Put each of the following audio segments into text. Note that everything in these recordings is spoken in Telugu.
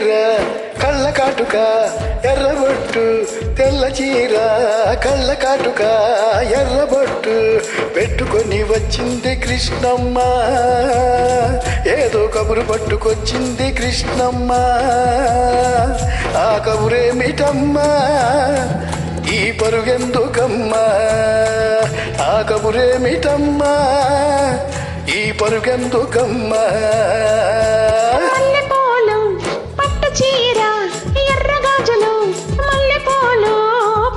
చీర కళ్ళ కాటుక ఎర్రబొట్టు తెల్ల చీర కళ్ళ కాటుక ఎర్రబొట్టు పెట్టుకొని వచ్చింది కృష్ణమ్మ. ఏదో కబురు పట్టుకొచ్చింది కృష్ణమ్మ. ఆ కబురేమిటమ్మా ఈ పరుగెందుకమ్మా? ఆ కబురేమిటమ్మా ఈ పరుగెందుకమ్మా? మల్లెపూలు పట్టు చీర ఎర్రగాజులు, మల్లెపూలు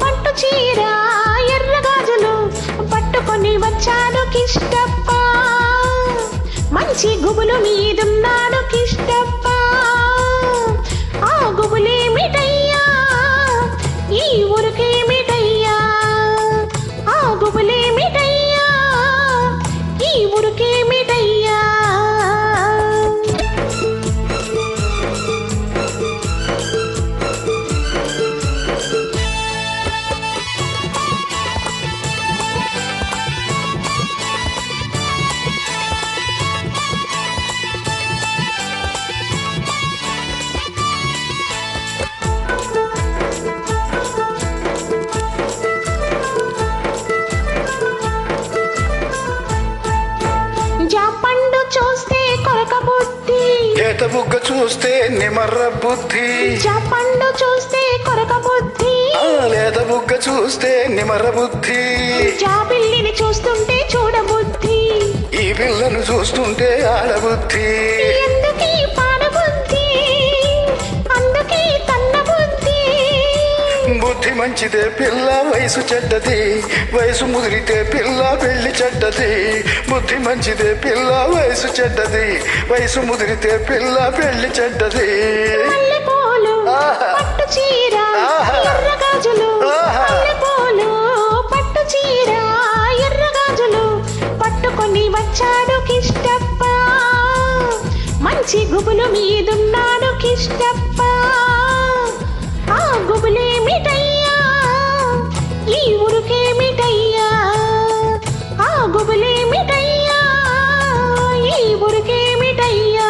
పట్టు చీర ఎర్రగాజులు పట్టుకొని వచ్చాడు కిష్టప్ప. మంచి గుబులు మీదున్నాడు కిష్టప్ప. ఆ గుబులేమిటయ్యా ఈ ఊరికేమిటయ్యా? ఆ గుబులేమిటయ్యా ఈ ఊరికేమిటయ్యా? జాపండు చూస్తే కొరక బుద్ధి, ఏట బుగ్గ చూస్తే నిమర్ర బుద్ధి. జాపండు చూస్తే కొరక బుద్ధి, లేత బుగ్గ చూస్తే నిమర్ర బుద్ధి. జాబిల్లిని చూస్తుంటే చూడబుద్ధి, ఈ పిల్లను చూస్తుంటే ఆడబుద్ధి. ఎందుకీ పాడబుద్ధి అందుకే తన్న బుద్ధి. బుద్ధి మంచిదే పిల్ల వయసు చెడ్డది, వయసు ముదిరితే పిల్ల పెళ్లి చెడ్డది. బుద్ధి మంచిదే పిల్ల వయసు చెడ్డది, వయసు ముదిరితే పిల్ల పెళ్లి చెడ్డది. మల్లెపూలు పట్టు చీర ఎర్రగాజులు, మల్లెపూలు పట్టు చీర ఎర్రగాజులు పట్టుకొని వచ్చాడు కిష్టప్ప. మంచి గుబులు మీదున్నాడు కిష్టప్ప. ఆ గుబులేమిటయ్యా ఈ ఊరికేమిటయ్యా? ఆ గుబులేమిటయ్యా ఈ ఊరికేమిటయ్యా?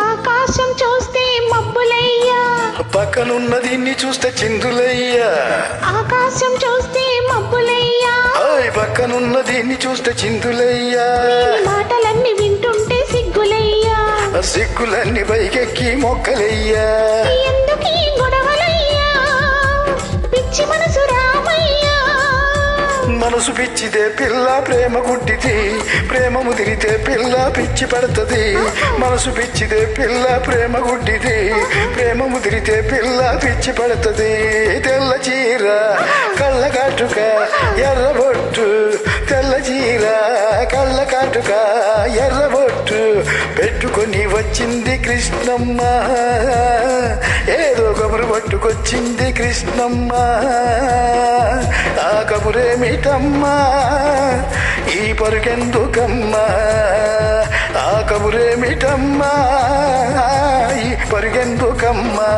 ఆకాశం చూస్తే మబ్బులయ్యా, పక్కనున్న దీన్ని చూస్తే చిందులయ్యా. ఆకాశం చూస్తే మబ్బులయ్యా, పక్కనున్న దీన్ని చూస్తే చిందులయ్యా. మాటలన్నీ వింటుంటే సిగ్గులయ్యా, సిగ్గులన్నీ పైకెక్కి మొక్కలయ్యా. ఎందుకీ గొడవలయ్యా పిచ్చి మనసు రామయ్యా? మనసు పిచ్చిదే పిల్ల ప్రేమ గుడ్డిది, ప్రేమ ముదిరితే పిల్ల పిచ్చి పడుతుంది. మనసు పిచ్చిదే పిల్ల ప్రేమ గుడ్డిది, ప్రేమ ముదిరితే పిల్ల పిచ్చి పడుతుంది. తెల్ల చీర కళ్ళ కాటుక ఎర్రబొట్టు, తెల్ల చీర కళ్ళ కాటుక ఎర్రబొట్టు పెట్టుకొని వచ్చింది కృష్ణమ్మ. ఏదో కబురు పట్టుకొచ్చింది కృష్ణమ్మ. ఆ కబురేమిటమ్మా ఈ పరుగెందుకమ్మా? ఆ కబురేమిటమ్మా ఈ పరుగెందుకమ్మా?